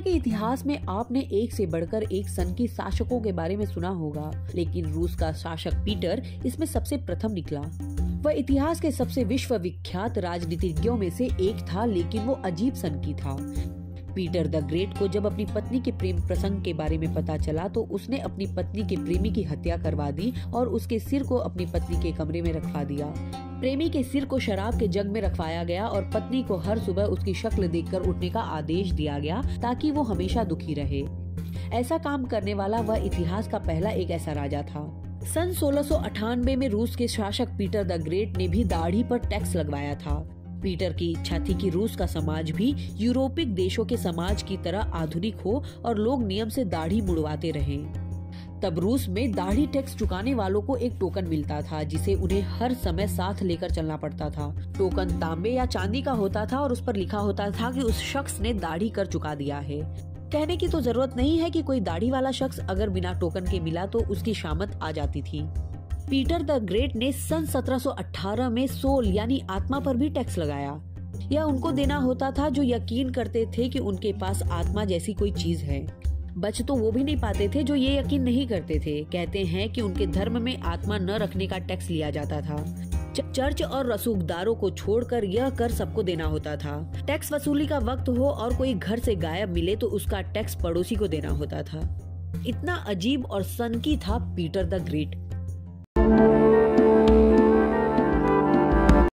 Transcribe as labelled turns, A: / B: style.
A: के इतिहास में आपने एक से बढ़कर एक सनकी शासकों के बारे में सुना होगा, लेकिन रूस का शासक पीटर इसमें सबसे प्रथम निकला। वह इतिहास के सबसे विश्व विख्यात राजनीतिज्ञों में से एक था, लेकिन वो अजीब सनकी था। पीटर द ग्रेट को जब अपनी पत्नी के प्रेम प्रसंग के बारे में पता चला तो उसने अपनी पत्नी के प्रेमी की हत्या करवा दी और उसके सिर को अपनी पत्नी के कमरे में रखवा दिया। प्रेमी के सिर को शराब के जग में रखवाया गया और पत्नी को हर सुबह उसकी शक्ल देखकर उठने का आदेश दिया गया ताकि वो हमेशा दुखी रहे। ऐसा काम करने वाला वह इतिहास का पहला एक ऐसा राजा था। सन 1698 में रूस के शासक पीटर द ग्रेट ने भी दाढ़ी पर टैक्स लगवाया था। पीटर की इच्छा थी कि रूस का समाज भी यूरोपीय देशों के समाज की तरह आधुनिक हो और लोग नियम से दाढ़ी मुड़वाते रहें। तब रूस में दाढ़ी टैक्स चुकाने वालों को एक टोकन मिलता था जिसे उन्हें हर समय साथ लेकर चलना पड़ता था। टोकन तांबे या चांदी का होता था और उस पर लिखा होता था कि उस शख्स ने दाढ़ी कर चुका दिया है। कहने की तो जरूरत नहीं है कि कोई दाढ़ी वाला शख्स अगर बिना टोकन के मिला तो उसकी शामत आ जाती थी। पीटर द ग्रेट ने सन 1718 में सोल यानी आत्मा पर भी टैक्स लगाया। यह उनको देना होता था जो यकीन करते थे कि उनके पास आत्मा जैसी कोई चीज है। बच तो वो भी नहीं पाते थे जो ये यकीन नहीं करते थे। कहते हैं कि उनके धर्म में आत्मा न रखने का टैक्स लिया जाता था। चर्च और रसूखदारों को छोड़कर यह कर सबको देना होता था। टैक्स वसूली का वक्त हो और कोई घर से गायब मिले तो उसका टैक्स पड़ोसी को देना होता था। इतना अजीब और सनकी था पीटर द ग्रेट।